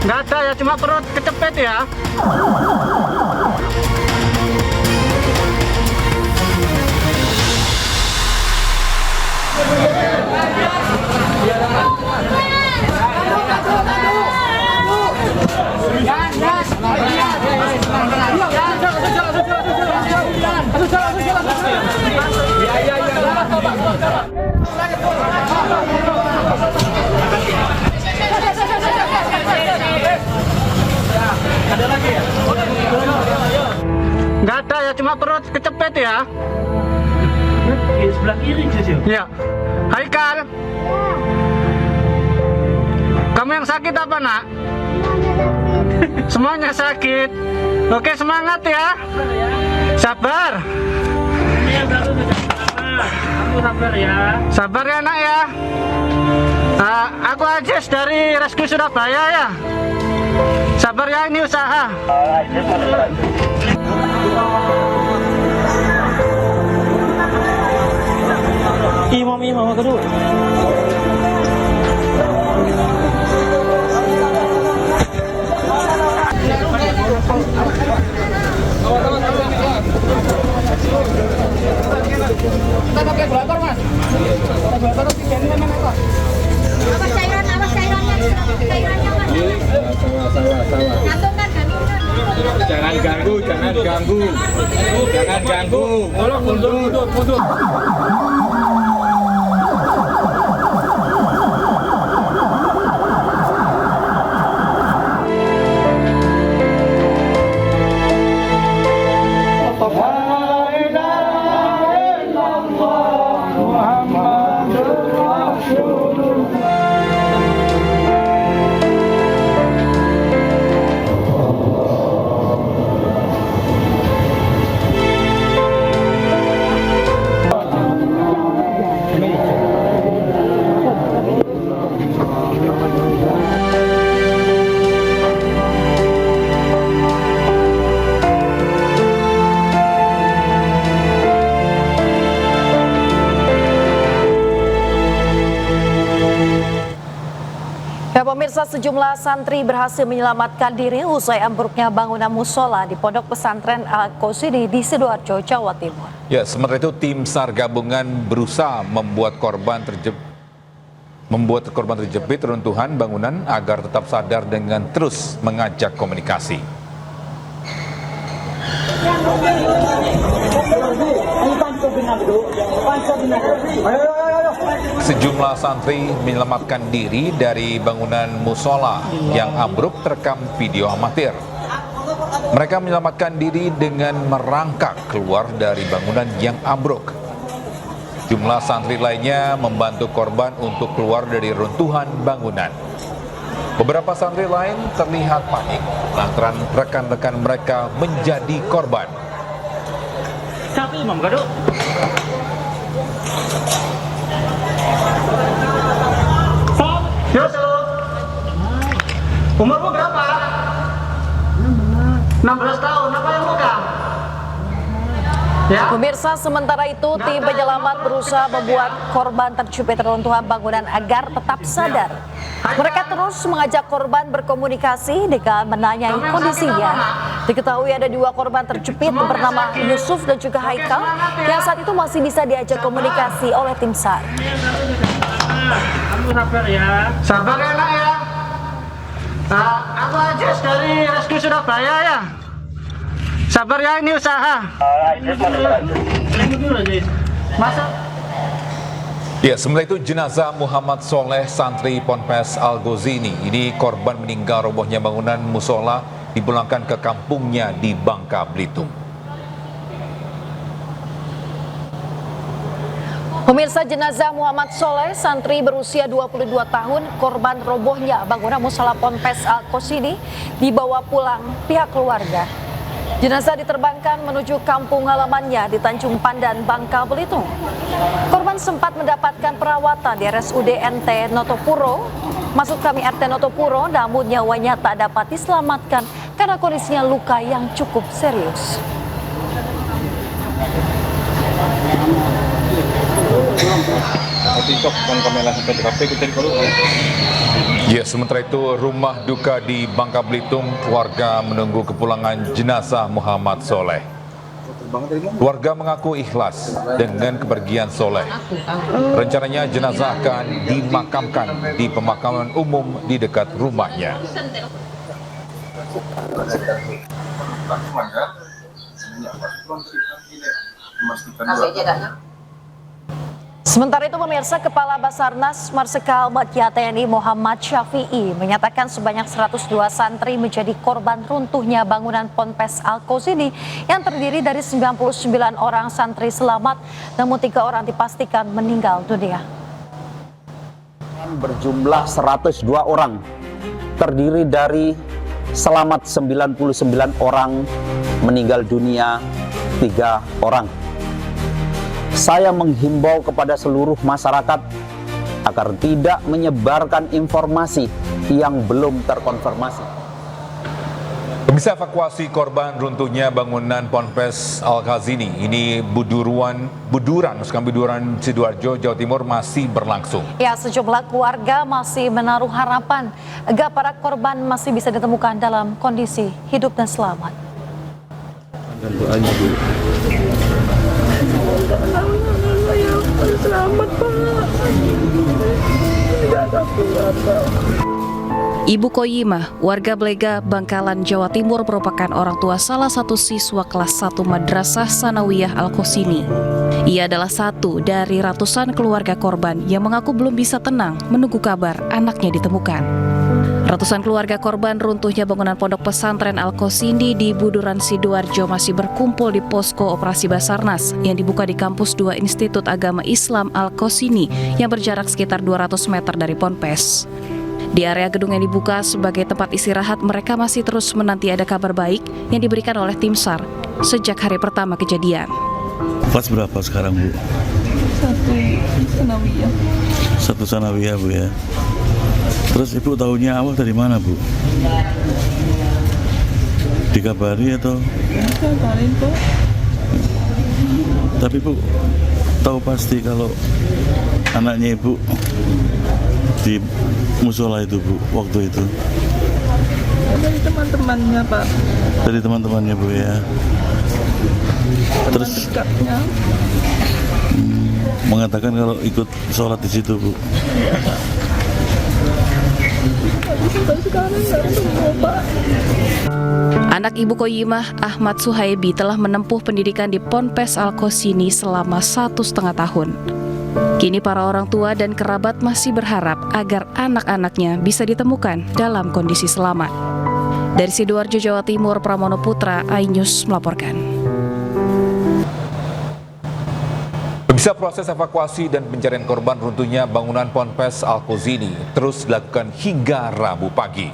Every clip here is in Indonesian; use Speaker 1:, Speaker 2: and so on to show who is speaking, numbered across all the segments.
Speaker 1: Nggak ada ya, cuma perut kecepet ya.
Speaker 2: Ada lagi ya?
Speaker 1: Nggak ada ya, cuma perut kecepet ya.
Speaker 2: Di sebelah kiri, Cicil.
Speaker 1: Ya. Haikal. Kamu yang sakit apa, Nak? Semuanya sakit. Oke, semangat ya. Sabar.
Speaker 2: Ini yang baru sudah pertama. Kamu sabar ya.
Speaker 1: Sabar ya, Nak ya. Aku Ajis dari Rescue Surabaya ya. Sabar ya, ini usaha.
Speaker 2: Imam kedua.
Speaker 3: Awas cairannya, gantungan.
Speaker 4: Jangan ganggu.
Speaker 2: Tolong mundur.
Speaker 5: Ya, pemirsa, sejumlah santri berhasil menyelamatkan diri usai ambruknya bangunan musola di Pondok Pesantren Al-Qasidi di Sidoarjo, Jawa Timur.
Speaker 6: Ya, sementara itu tim SAR gabungan berusaha membuat korban terjepit reruntuhan bangunan agar tetap sadar dengan terus mengajak komunikasi. Sejumlah santri menyelamatkan diri dari bangunan musola yang ambruk terekam video amatir. Mereka menyelamatkan diri dengan merangkak keluar dari bangunan yang ambruk. Jumlah santri lainnya membantu korban untuk keluar dari runtuhan bangunan. Beberapa santri lain terlihat panik lantaran rekan-rekan mereka menjadi korban.
Speaker 2: Satu Imam kedua.
Speaker 1: Yusuf, umurmu berapa? 16 tahun, apa yang muda? Ya.
Speaker 5: Pemirsa, sementara itu tim penyelamat berusaha membuat korban terjepit reruntuhan bangunan agar tetap sadar. Mereka terus mengajak korban berkomunikasi dengan menanyai kondisinya. Diketahui ada 2 korban terjepit bernama Yusuf dan juga Haikal yang saat itu masih bisa diajak komunikasi oleh tim SAR.
Speaker 2: Kamu sabar ya.
Speaker 1: Sabar ya, Nak ya. Aku Ajis dari Rescue Surabaya ya. Sabar ya, ini usaha.
Speaker 2: Ini dulu aja.
Speaker 1: Masuk.
Speaker 6: Ya, sementara itu jenazah Muhammad Soleh, santri Ponpes Al-Qasidi, ini korban meninggal robohnya bangunan musola, dipulangkan ke kampungnya di Bangka Belitung.
Speaker 5: Pemirsa, jenazah Muhammad Soleh, santri berusia 22 tahun, korban robohnya bangunan musola Ponpes Al-Qasidi, dibawa pulang pihak keluarga. Jenazah diterbangkan menuju kampung halamannya di Tanjung Pandan, Bangka Belitung. Korban sempat mendapatkan perawatan di RSUD NT Notopuro, maksud kami RT Notopuro, namun nyawanya tak dapat diselamatkan karena kondisinya luka yang cukup serius.
Speaker 4: TikTok kan kamera sampai di kafe kita di
Speaker 6: Ya, sementara itu rumah duka di Bangka Belitung, warga menunggu kepulangan jenazah Muhammad Soleh. Warga mengaku ikhlas dengan kepergian Soleh. Rencananya jenazah akan dimakamkan di pemakaman umum di dekat rumahnya.
Speaker 5: Sementara itu pemirsa, Kepala Basarnas Marsikal Madia TNI Muhammad Syafi'i menyatakan sebanyak 102 santri menjadi korban runtuhnya bangunan Ponpes Al-Qasini yang terdiri dari 99 orang santri selamat, namun 3 orang dipastikan meninggal dunia.
Speaker 7: Berjumlah 102 orang, terdiri dari selamat 99 orang, meninggal dunia 3 orang. Saya menghimbau kepada seluruh masyarakat agar tidak menyebarkan informasi yang belum terkonfirmasi.
Speaker 6: Pemirsa, evakuasi korban runtuhnya bangunan Ponpes Al-Qasini ini Buduran Sidoarjo, Jawa Timur masih berlangsung. Ya,
Speaker 5: sejumlah keluarga masih menaruh harapan agar para korban masih bisa ditemukan dalam kondisi hidup dan selamat.
Speaker 8: Dan doanya Bu. Selamat Pak.
Speaker 9: Ibu Koyimah, warga Blega, Bangkalan, Jawa Timur merupakan orang tua salah satu siswa kelas 1 Madrasah Sanawiyah Al-Qasini. Ia adalah satu dari ratusan keluarga korban yang mengaku belum bisa tenang menunggu kabar anaknya ditemukan. Ratusan keluarga korban runtuhnya bangunan pondok pesantren Al-Qasini di Buduran Sidoarjo masih berkumpul di posko operasi Basarnas yang dibuka di kampus 2 Institut Agama Islam Al-Qasini yang berjarak sekitar 200 meter dari Ponpes. Di area gedung yang dibuka sebagai tempat istirahat, mereka masih terus menanti ada kabar baik yang diberikan oleh tim SAR sejak hari pertama kejadian.
Speaker 8: Kelas berapa sekarang Bu?
Speaker 10: 1 Sanawiyah.
Speaker 8: 1 Sanawiyah Bu ya. Terus Ibu tahunya awal dari mana Bu? Dikabari atau?
Speaker 10: Dikabarin Pak.
Speaker 8: Tapi Bu tahu pasti kalau anaknya Ibu di musola itu Bu waktu itu?
Speaker 10: Dari teman-temannya Pak.
Speaker 8: Dari teman-temannya Bu ya. Terus
Speaker 10: dekatnya.
Speaker 8: Mengatakan kalau ikut sholat di situ Bu.
Speaker 10: Iya Pak. Sampai sekarang nggak sembuh Pak.
Speaker 9: Anak Ibu Koyimah, Ahmad Suhaibi, telah menempuh pendidikan di Ponpes Al-Qasini selama 1,5 tahun. Kini para orang tua dan kerabat masih berharap agar anak-anaknya bisa ditemukan dalam kondisi selamat. Dari Sidoarjo, Jawa Timur, Pramono Putra, iNews melaporkan.
Speaker 6: Bisa proses evakuasi dan pencarian korban runtuhnya bangunan Ponpes Al-Qasini terus dilakukan hingga Rabu pagi.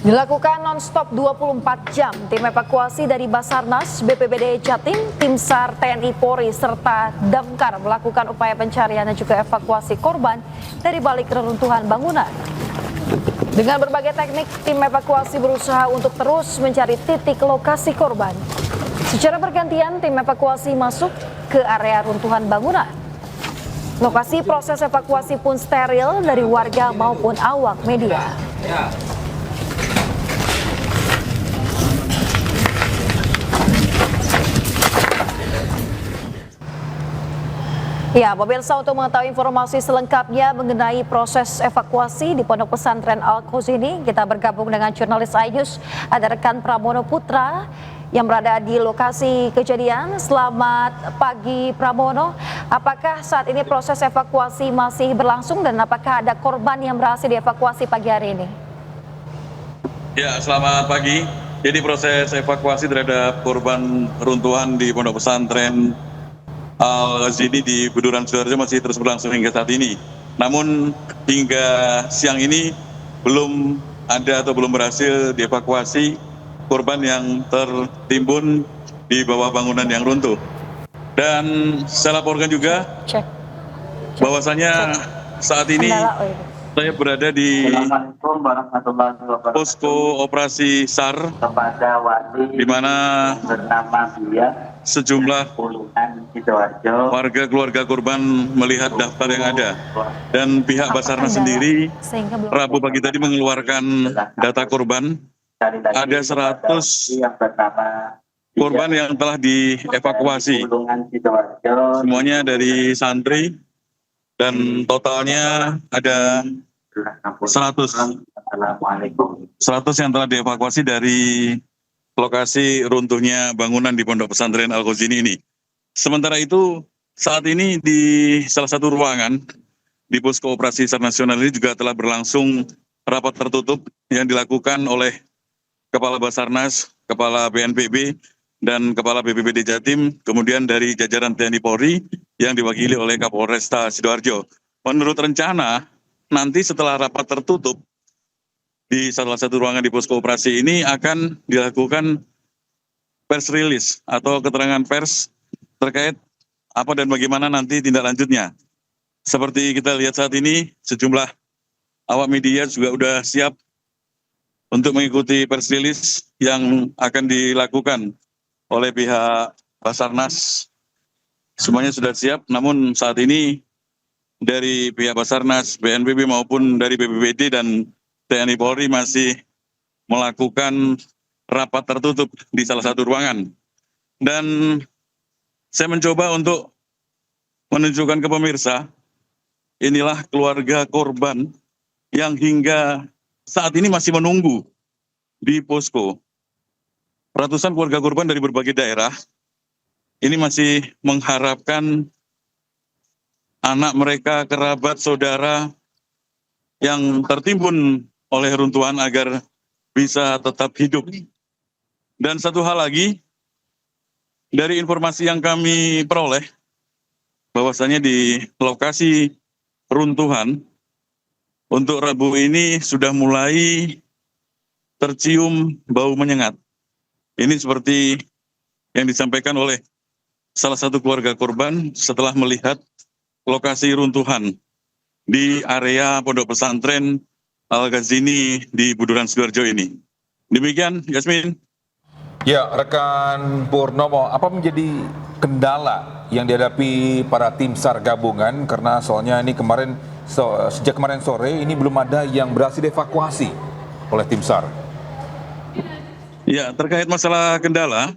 Speaker 5: Dilakukan non-stop 24 jam, tim evakuasi dari Basarnas, BPBD Jatim, tim SAR, TNI Polri, serta Damkar melakukan upaya pencarian dan juga evakuasi korban dari balik reruntuhan bangunan. Dengan berbagai teknik, tim evakuasi berusaha untuk terus mencari titik lokasi korban. Secara bergantian, tim evakuasi masuk ke area runtuhan bangunan. Lokasi proses evakuasi pun steril dari warga maupun awak media. Ya, pemirsa, untuk mengetahui informasi selengkapnya mengenai proses evakuasi di Pondok Pesantren Al-Qasini, kita bergabung dengan jurnalis iNews, ada rekan Pramono Putra yang berada di lokasi kejadian. Selamat pagi Pramono, apakah saat ini proses evakuasi masih berlangsung dan apakah ada korban yang berhasil dievakuasi pagi hari ini?
Speaker 11: Ya, selamat pagi. Jadi proses evakuasi terhadap korban runtuhan di Pondok Pesantren Al-Qasini di Buduran Sidoarjo masih terus berlangsung hingga saat ini. Namun hingga siang ini belum ada atau belum berhasil dievakuasi korban yang tertimbun di bawah bangunan yang runtuh. Dan saya laporkan juga bahwasanya saat ini saya berada di posko operasi SAR di mana sejumlah warga keluarga korban melihat daftar yang ada. Dan pihak Basarnas sendiri Rabu pagi tadi mengeluarkan data korban. Ada 100 korban yang telah dievakuasi. Semuanya dari santri dan totalnya ada 100 yang telah dievakuasi dari lokasi runtuhnya bangunan di Pondok Pesantren Al-Ghazini ini. Sementara itu, saat ini di salah satu ruangan di Posko Operasi SAR Nasional ini juga telah berlangsung rapat tertutup yang dilakukan oleh Kepala Basarnas, Kepala BNPB, dan Kepala BPBD Jatim, kemudian dari jajaran TNI Polri yang diwakili oleh Kapolresta Sidoarjo. Menurut rencana, nanti setelah rapat tertutup, di salah satu ruangan di posko operasi ini akan dilakukan press release atau keterangan pers terkait apa dan bagaimana nanti tindak lanjutnya. Seperti kita lihat saat ini, sejumlah awak media juga sudah siap untuk mengikuti press release yang akan dilakukan oleh pihak Basarnas. Semuanya sudah siap, namun saat ini dari pihak Basarnas, BNPB maupun dari BPBD dan TNI Polri masih melakukan rapat tertutup di salah satu ruangan. Dan saya mencoba untuk menunjukkan ke pemirsa, inilah keluarga korban yang hingga saat ini masih menunggu di posko. Ratusan keluarga korban dari berbagai daerah ini masih mengharapkan anak mereka, kerabat, saudara yang tertimbun oleh runtuhan agar bisa tetap hidup. Dan satu hal lagi, dari informasi yang kami peroleh, bahwasanya di lokasi runtuhan, untuk Rabu ini sudah mulai tercium bau menyengat. Ini seperti yang disampaikan oleh salah satu keluarga korban setelah melihat lokasi runtuhan di area Pondok Pesantren Al-Ghazini di Buduran Sidoarjo ini. Demikian, Yasmin.
Speaker 6: Ya, rekan Purnomo, apa menjadi kendala yang dihadapi para tim SAR gabungan? Karena soalnya ini sejak kemarin sore ini belum ada yang berhasil dievakuasi oleh tim SAR.
Speaker 11: Ya, terkait masalah kendala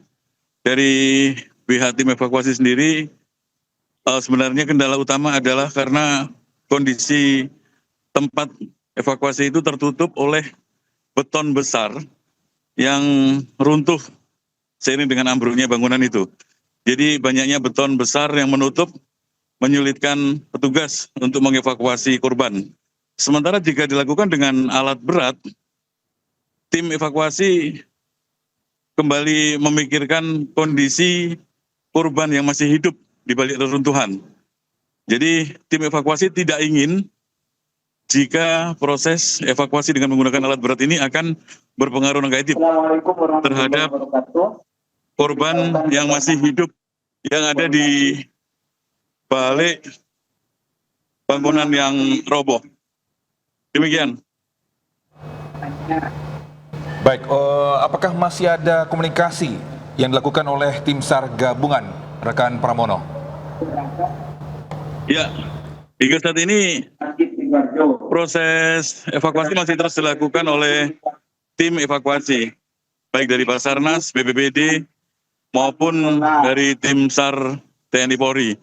Speaker 11: dari pihak tim evakuasi sendiri, sebenarnya kendala utama adalah karena kondisi tempat evakuasi itu tertutup oleh beton besar yang runtuh seiring dengan ambruknya bangunan itu. Jadi banyaknya beton besar yang menutup, menyulitkan petugas untuk mengevakuasi korban. Sementara jika dilakukan dengan alat berat, tim evakuasi kembali memikirkan kondisi korban yang masih hidup di balik reruntuhan. Jadi tim evakuasi tidak ingin jika proses evakuasi dengan menggunakan alat berat ini akan berpengaruh negatif terhadap korban yang masih hidup yang ada di balik bangunan yang roboh. Demikian.
Speaker 6: Baik, apakah masih ada komunikasi yang dilakukan oleh tim SAR gabungan, rekan Pramono?
Speaker 11: Ya, hingga saat ini proses evakuasi masih terus dilakukan oleh tim evakuasi, baik dari Basarnas, BPBD, maupun dari tim SAR TNI Polri.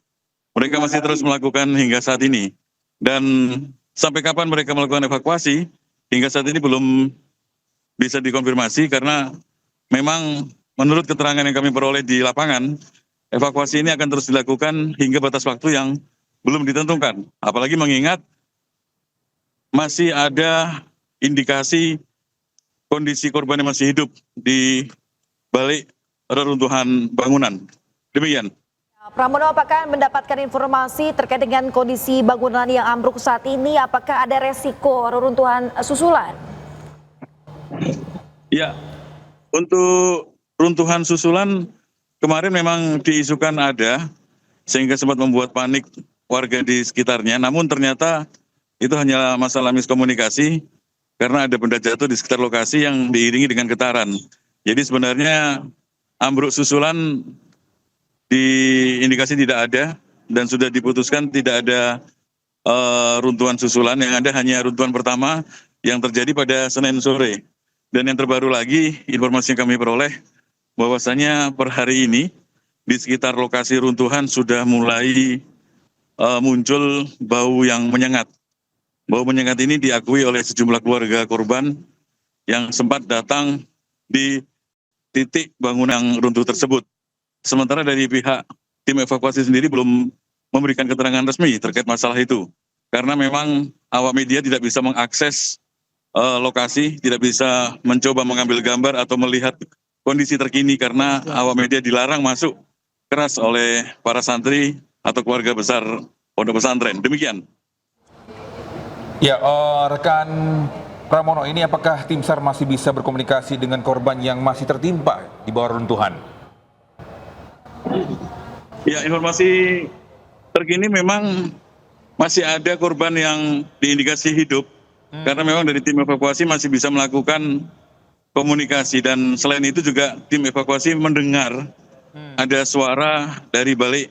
Speaker 11: Mereka masih terus melakukan hingga saat ini. Dan sampai kapan mereka melakukan evakuasi, hingga saat ini belum bisa dikonfirmasi karena memang menurut keterangan yang kami peroleh di lapangan, evakuasi ini akan terus dilakukan hingga batas waktu yang belum ditentukan. Apalagi mengingat masih ada indikasi kondisi korban yang masih hidup di balik reruntuhan bangunan. Demikian.
Speaker 5: Pramono, apakah mendapatkan informasi terkait dengan kondisi bangunan yang ambruk saat ini? Apakah ada resiko reruntuhan susulan?
Speaker 11: Ya, untuk runtuhan susulan kemarin memang diisukan ada, sehingga sempat membuat panik warga di sekitarnya. Namun ternyata itu hanya masalah miskomunikasi karena ada benda jatuh di sekitar lokasi yang diiringi dengan getaran. Jadi sebenarnya ambruk susulan diindikasi tidak ada dan sudah diputuskan tidak ada runtuhan susulan, yang ada hanya runtuhan pertama yang terjadi pada Senin sore. Dan yang terbaru lagi, informasi yang kami peroleh, bahwasanya per hari ini di sekitar lokasi runtuhan sudah mulai muncul bau yang menyengat. Bau menyengat ini diakui oleh sejumlah keluarga korban yang sempat datang di titik bangunan yang runtuh tersebut. Sementara dari pihak tim evakuasi sendiri belum memberikan keterangan resmi terkait masalah itu. Karena memang awak media tidak bisa mengakses lokasi, tidak bisa mencoba mengambil gambar atau melihat kondisi terkini karena awak media dilarang masuk keras oleh para santri atau keluarga besar pondok pesantren. Demikian.
Speaker 6: Ya, rekan Pramono, ini apakah tim SAR masih bisa berkomunikasi dengan korban yang masih tertimpa di bawah runtuhan?
Speaker 11: Ya, informasi terkini memang masih ada korban yang diindikasi hidup. Karena memang dari tim evakuasi masih bisa melakukan komunikasi, dan selain itu juga tim evakuasi mendengar ada suara dari balik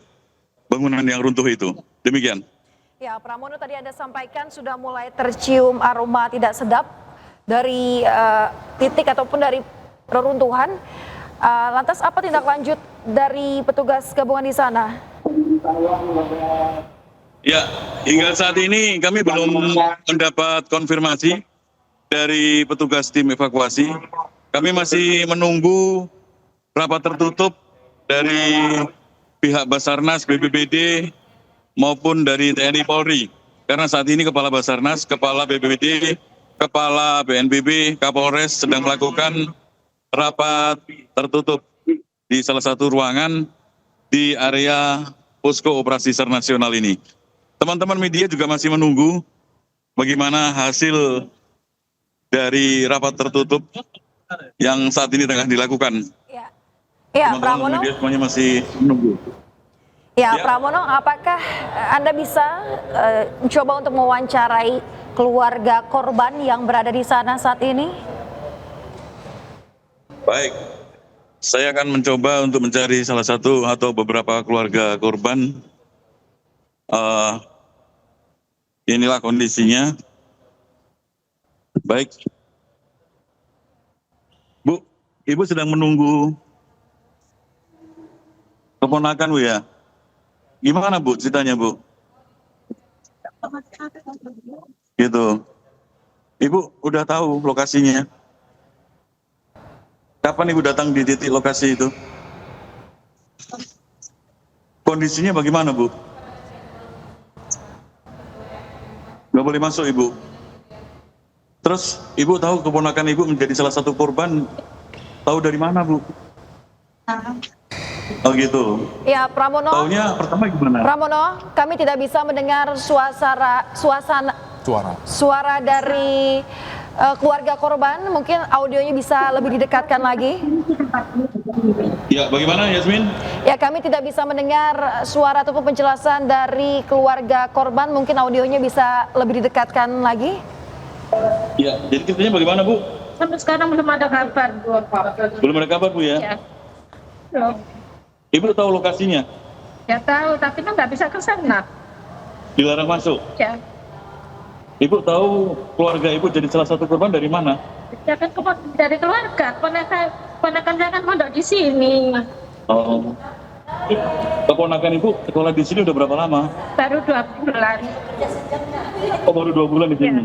Speaker 11: bangunan yang runtuh itu. Demikian.
Speaker 5: Ya, Pramono, tadi Anda sampaikan sudah mulai tercium aroma tidak sedap dari titik ataupun dari reruntuhan. Lantas apa tindak lanjut dari petugas gabungan di sana?
Speaker 11: Ya, hingga saat ini kami belum mendapat konfirmasi dari petugas tim evakuasi. Kami masih menunggu rapat tertutup dari pihak Basarnas, BPBD, maupun dari TNI Polri. Karena saat ini Kepala Basarnas, Kepala BPBD, Kepala BNPB, Kapolres sedang melakukan rapat tertutup di salah satu ruangan di area posko operasi SAR nasional ini. Teman-teman media juga masih menunggu bagaimana hasil dari rapat tertutup yang saat ini tengah dilakukan.
Speaker 5: Ya,
Speaker 11: teman-teman
Speaker 5: Pramono.
Speaker 11: media semuanya masih menunggu.
Speaker 5: Ya, Pramono, apakah Anda bisa mencoba untuk mewawancarai keluarga korban yang berada di sana saat ini?
Speaker 11: Baik, saya akan mencoba untuk mencari salah satu atau beberapa keluarga korban. Inilah kondisinya. Baik, Bu, Ibu sedang menunggu keponakan, Bu, ya? Gimana, Bu, ceritanya, Bu? Gitu. Ibu udah tahu lokasinya? Kapan Ibu datang di titik lokasi itu? Kondisinya bagaimana, Bu? Nggak boleh masuk, Ibu. Terus Ibu tahu keponakan Ibu menjadi salah satu korban, tahu dari mana, Bu? Oh gitu.
Speaker 5: Ya, Pramono.
Speaker 11: Taunya pertama gimana?
Speaker 5: Pramono, kami tidak bisa mendengar suara dari keluarga korban. Mungkin audionya bisa lebih didekatkan lagi.
Speaker 11: Ya, bagaimana, Yasmin?
Speaker 5: Ya, kami tidak bisa mendengar suara ataupun penjelasan dari keluarga korban. Mungkin audionya bisa lebih didekatkan lagi.
Speaker 11: Ya, jadi ceritanya bagaimana, Bu?
Speaker 3: Sampai sekarang belum ada kabar, Bu.
Speaker 11: Belum ada kabar, Bu, ya?
Speaker 3: Ya. Loh,
Speaker 11: Ibu tahu lokasinya?
Speaker 3: ya tahu, tapi kan nggak bisa ke sana.
Speaker 11: Dilarang masuk?
Speaker 3: Ya.
Speaker 11: Ibu tahu keluarga Ibu jadi salah satu korban dari mana?
Speaker 3: Ya kan dari keluarga, ponakan saya kan mondok di sini.
Speaker 11: Oh. Keponakan Ibu sekolah di sini udah berapa lama?
Speaker 3: Baru 2 bulan.
Speaker 11: Oh, baru 2 bulan di sini.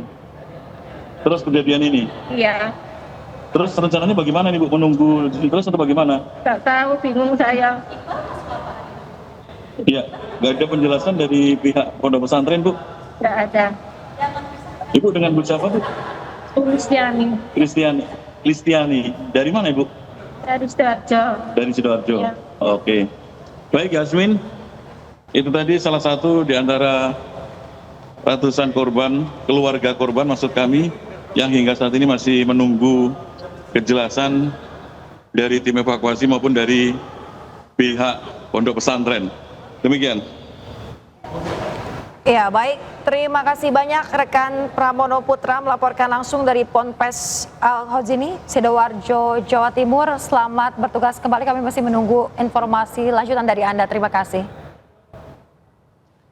Speaker 11: Terus kejadian ini?
Speaker 3: Iya.
Speaker 11: Terus rencananya bagaimana nih, Bu? Menunggu terus atau bagaimana?
Speaker 3: Nggak tahu, bingung saya.
Speaker 11: Iya, nggak ada penjelasan dari pihak pondok pesantren, Bu?
Speaker 3: Nggak ada.
Speaker 11: Ibu dengan Bu siapa, Bu?
Speaker 3: Kristiani.
Speaker 11: Kristiani. Dari mana, Ibu?
Speaker 3: Dari Sidoarjo.
Speaker 11: Dari Sidoarjo.
Speaker 3: Ya.
Speaker 11: Oke. Baik, Yasmin. Itu tadi salah satu di antara ratusan korban, keluarga korban maksud kami, yang hingga saat ini masih menunggu kejelasan dari tim evakuasi maupun dari pihak pondok pesantren. Demikian.
Speaker 5: Ya, baik. Terima kasih banyak rekan Pramono Putra melaporkan langsung dari Ponpes Al-Khazini, Sidoarjo, Jawa Timur. Selamat bertugas kembali. Kami masih menunggu informasi lanjutan dari Anda. Terima kasih.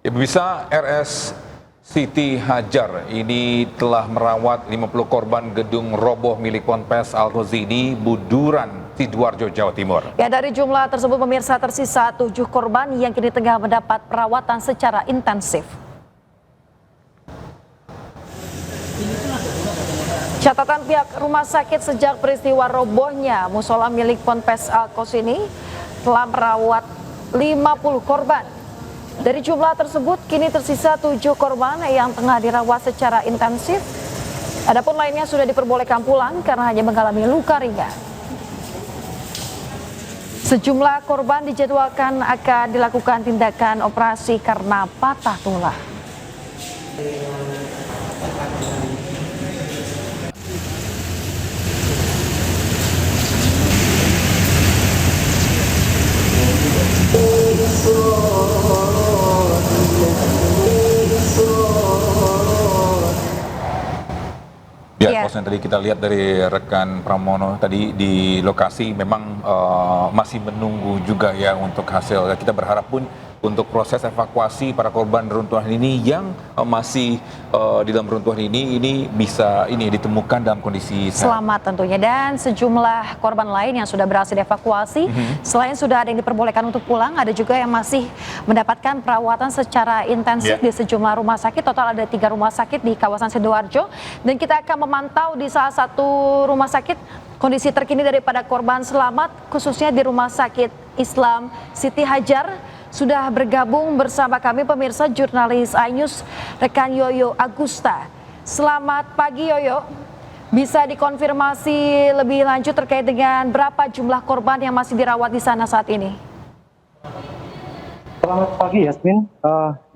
Speaker 6: Ya, pemirsa, RS Siti Hajar ini telah merawat 50 korban gedung roboh milik Ponpes Al-Khazini, Buduran, Sidoarjo, Jawa Timur.
Speaker 5: Ya, dari jumlah tersebut pemirsa tersisa 7 korban yang kini tengah mendapat perawatan secara intensif. Catatan pihak rumah sakit sejak peristiwa robohnya musola milik Ponpes Al-Khazini telah merawat 50 korban. Dari jumlah tersebut kini tersisa 7 korban yang tengah dirawat secara intensif. Adapun lainnya sudah diperbolehkan pulang karena hanya mengalami luka ringan. Sejumlah korban dijadwalkan akan dilakukan tindakan operasi karena patah tulang.
Speaker 6: Ya, yang tadi kita lihat dari rekan Pramono tadi di lokasi memang masih menunggu juga ya untuk hasil. Kita berharap pun untuk proses evakuasi para korban runtuhan ini yang masih di dalam runtuhan ini bisa ditemukan dalam kondisi
Speaker 5: selamat tentunya, dan sejumlah korban lain yang sudah berhasil dievakuasi. Selain sudah ada yang diperbolehkan untuk pulang, ada juga yang masih mendapatkan perawatan secara intensif di sejumlah rumah sakit. Total ada 3 rumah sakit di kawasan Sidoarjo, dan kita akan memantau di salah satu rumah sakit kondisi terkini daripada korban selamat, khususnya di Rumah Sakit Islam Siti Hajar. Sudah bergabung bersama kami pemirsa jurnalis iNews rekan Yoyo Agusta. Selamat pagi Yoyo, bisa dikonfirmasi lebih lanjut terkait dengan berapa jumlah korban yang masih dirawat di sana saat ini?
Speaker 1: Selamat pagi Yasmin.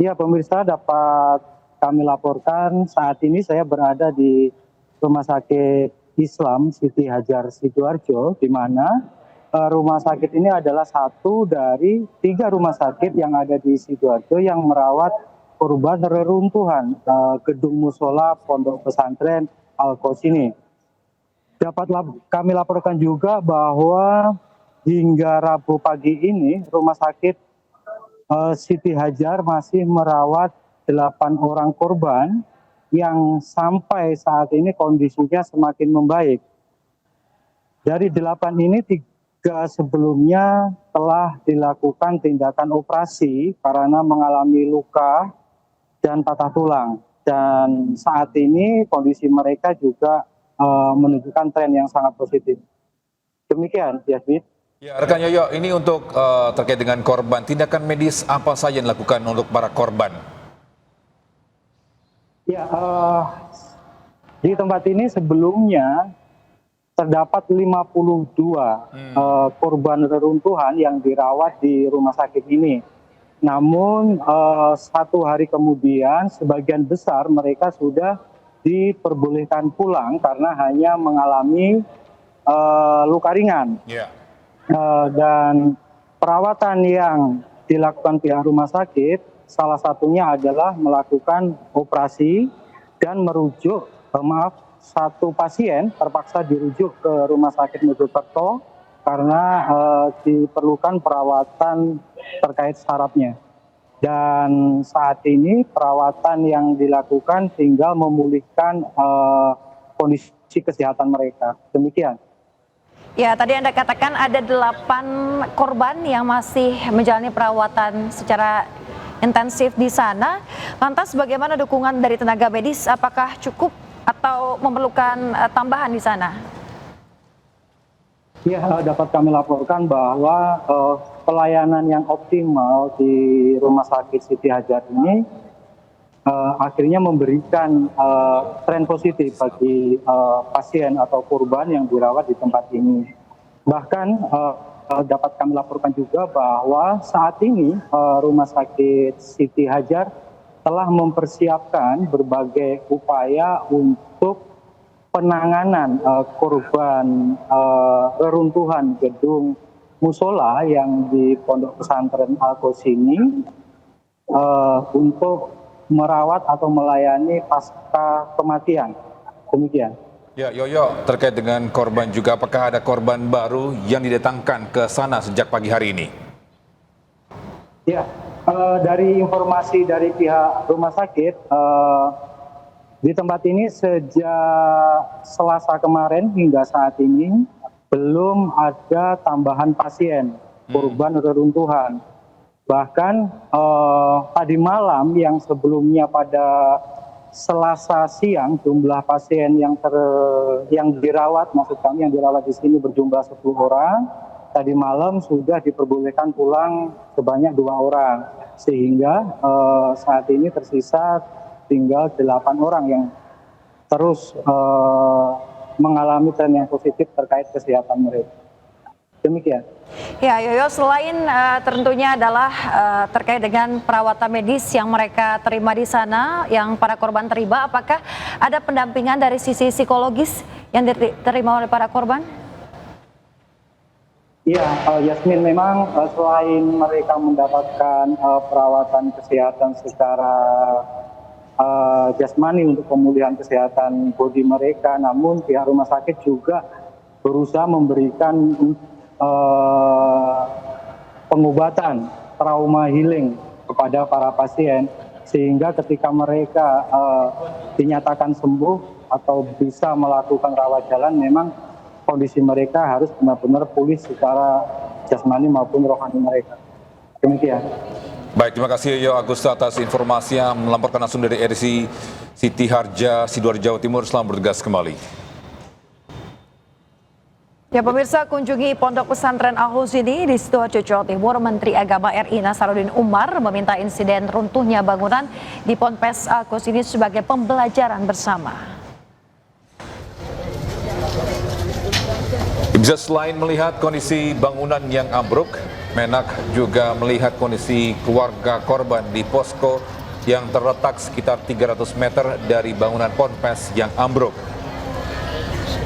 Speaker 1: Ya pemirsa, dapat kami laporkan saat ini saya berada di Rumah Sakit Islam Siti Hajar Sidoarjo, di mana rumah sakit ini adalah satu dari 3 rumah sakit yang ada di Sidoarjo yang merawat korban reruntuhan gedung musola Pondok Pesantren Al-Khazini. Dapat kami laporkan juga bahwa hingga Rabu pagi ini rumah sakit Siti Hajar masih merawat 8 orang korban yang sampai saat ini kondisinya semakin membaik. Dari 8 ini 3 sebelumnya telah dilakukan tindakan operasi karena mengalami luka dan patah tulang. Dan saat ini kondisi mereka juga menunjukkan tren yang sangat positif. Demikian, Yasmin.
Speaker 6: Ya, rekan Yoyo, ini untuk terkait dengan korban, tindakan medis apa saja yang dilakukan untuk para korban?
Speaker 1: Ya, di tempat ini sebelumnya terdapat 52 korban reruntuhan yang dirawat di rumah sakit ini. Namun 1 hari kemudian sebagian besar mereka sudah diperbolehkan pulang karena hanya mengalami luka ringan. Dan perawatan yang dilakukan pihak rumah sakit salah satunya adalah melakukan operasi dan merujuk, satu pasien terpaksa dirujuk ke Rumah Sakit Mojokerto karena diperlukan perawatan terkait sarafnya. Dan saat ini perawatan yang dilakukan tinggal memulihkan kondisi kesehatan mereka. Demikian.
Speaker 5: Ya, tadi Anda katakan ada 8 korban yang masih menjalani perawatan secara intensif di sana. Lantas bagaimana dukungan dari tenaga medis? Apakah cukup atau memerlukan tambahan di sana?
Speaker 1: Ya, dapat kami laporkan bahwa pelayanan yang optimal di Rumah Sakit Siti Hajar ini akhirnya memberikan tren positif bagi pasien atau korban yang dirawat di tempat ini. Bahkan dapat kami laporkan juga bahwa saat ini Rumah Sakit Siti Hajar telah mempersiapkan berbagai upaya untuk penanganan korban reruntuhan gedung musola yang di Pondok Pesantren Al-Khazini untuk merawat atau melayani pasca kematian. Demikian.
Speaker 6: Ya, Yoyo, terkait dengan korban juga, apakah ada korban baru yang didatangkan ke sana sejak pagi hari ini?
Speaker 1: Ya, dari informasi dari pihak rumah sakit, di tempat ini sejak Selasa kemarin hingga saat ini belum ada tambahan pasien korban reruntuhan. Bahkan tadi malam yang sebelumnya pada Selasa siang jumlah pasien yang dirawat, maksud kami yang dirawat di sini berjumlah 10 orang. Tadi malam sudah diperbolehkan pulang sebanyak 2 orang, sehingga saat ini tersisa tinggal 8 orang yang terus mengalami tren yang positif terkait kesehatan mereka. Demikian.
Speaker 5: Ya, Yoyo, selain tentunya adalah terkait dengan perawatan medis yang mereka terima di sana, yang para korban terima, apakah ada pendampingan dari sisi psikologis yang diterima oleh para korban?
Speaker 1: Iya, Yasmin, memang selain mereka mendapatkan perawatan kesehatan secara jasmani untuk pemulihan kesehatan bodi mereka, namun pihak rumah sakit juga berusaha memberikan pengobatan trauma healing kepada para pasien, sehingga ketika mereka dinyatakan sembuh atau bisa melakukan rawat jalan, memang kondisi mereka harus benar-benar pulih secara jasmani maupun rohani mereka. Demikian.
Speaker 6: Baik, terima kasih Yoyo Agusta atas informasi yang melaporkan langsung dari RSI Siti Harja, Sidoarjo, Jawa Timur. Selamat bertugas kembali.
Speaker 5: Ya, pemirsa, kunjungi Pondok Pesantren Al-Huzini di Sidoarjo, Jawa Timur. Menteri Agama RI Nasaruddin Umar meminta insiden runtuhnya bangunan di Ponpes Al-Huzini sebagai pembelajaran bersama.
Speaker 6: Bisa selain melihat kondisi bangunan yang ambruk, Menak juga melihat kondisi keluarga korban di posko yang terletak sekitar 300 meter dari bangunan Ponpes yang ambruk.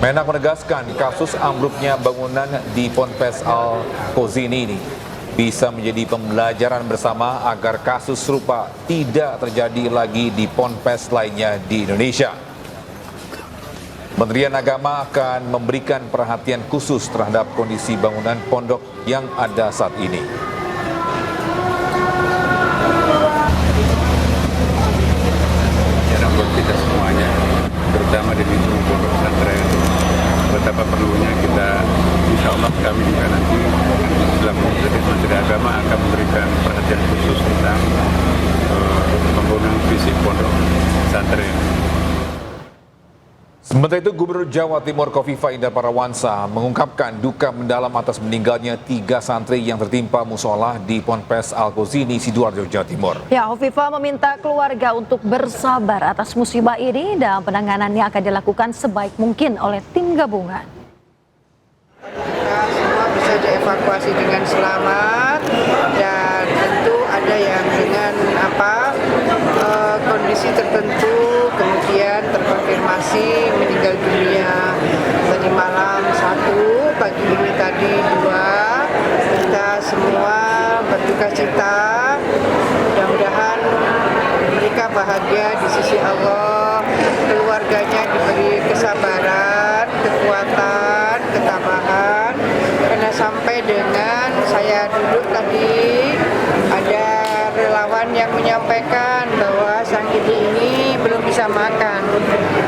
Speaker 6: Menak menegaskan kasus ambruknya bangunan di Ponpes Al-Huzini ini bisa menjadi pembelajaran bersama agar kasus serupa tidak terjadi lagi di ponpes lainnya di Indonesia. Kementerian Agama akan memberikan perhatian khusus terhadap kondisi bangunan pondok yang ada saat ini.
Speaker 12: Buat kita semuanya, terutama di lingkungan pondok pesantren, betapa perlunya kita, insya Allah kami juga nanti dalam Menteri Agama akan memberikan perhatian khusus tentang pembangunan fisik pondok pesantren.
Speaker 6: Sementara itu, Gubernur Jawa Timur Khofifah Indar Parawansa mengungkapkan duka mendalam atas meninggalnya 3 santri yang tertimpa musola di Ponpes Al-Huzini, Sidoarjo, Jawa Timur.
Speaker 5: Ya, Khofifah meminta keluarga untuk bersabar atas musibah ini dan penanganannya akan dilakukan sebaik mungkin oleh tim gabungan.
Speaker 10: Semua bisa dievakuasi dengan selamat, dan tentu ada yang dengan kondisi tertentu kemudian terkonfirmasi meninggal dunia. Tadi malam 1, pagi ini tadi 2. Kita semua berduka cita, mudah-mudahan mereka bahagia di sisi Allah, keluarganya diberi kesabaran, kekuatan, ketabahan, karena sampai dengan saya duduk tadi ada relawan yang menyampaikan bahwa sang ibu ini belum bisa makan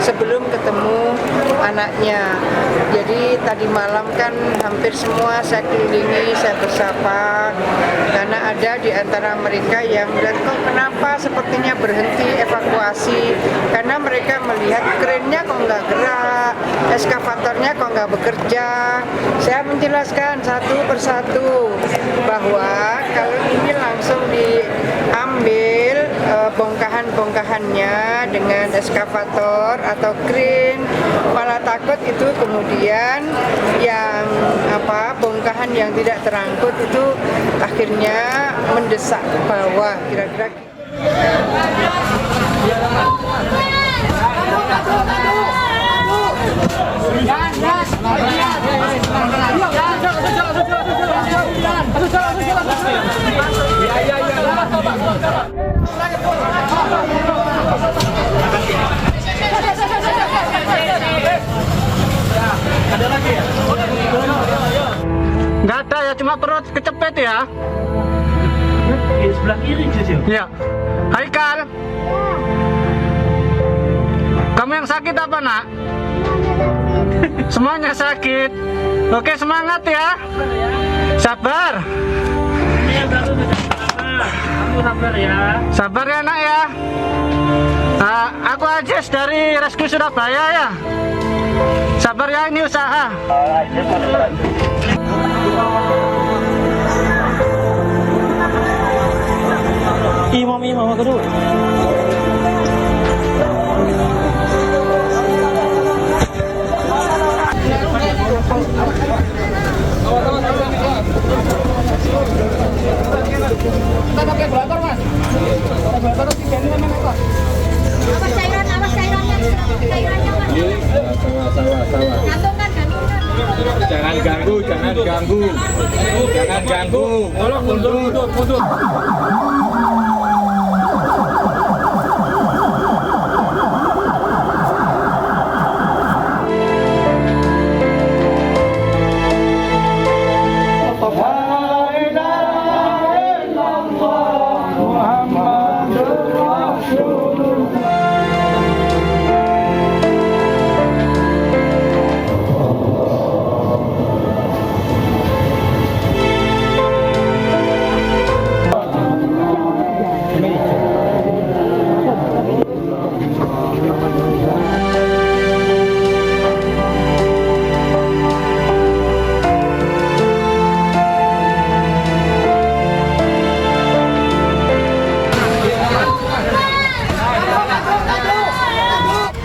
Speaker 10: sebelum ketemu anaknya. Jadi tadi malam kan hampir semua saya kelilingi, saya bersapa, karena ada di antara mereka yang melihat kok kenapa sepertinya berhenti evakuasi, karena mereka melihat kerennya kok nggak gerak, eskavatornya kok nggak bekerja. Saya menjelaskan satu persatu bahwa kalau ini langsung diambil bongkahan-bongkahannya dengan eskavator atau krin, malah takut itu kemudian yang bongkahan yang tidak terangkut itu akhirnya mendesak ke bawah, kira-kira.
Speaker 2: Ya. Nggak ada ya, cuma perut kecepet ya. Di sebelah kiri sih. Iya. Haikal. Kamu yang sakit apa, Nak? Semuanya sakit. Oke, semangat ya. Sabar. Ini yang baru kamu sabar ya. Sabar ya, Nak ya. Aku Ajis dari Rescue Surabaya ya. Sabar ya, ini usaha. Mama kedua. Kita pakai belakang, Mas. Belakang sih ini memang apa? Apa cairannya, Mas? Sawa. Gantungan.
Speaker 4: Jangan ganggu. Jangan ganggu. Tolong mundur.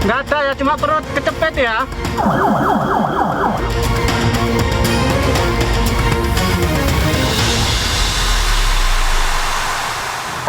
Speaker 4: Nggak ada ya, cuma perut kecepet ya.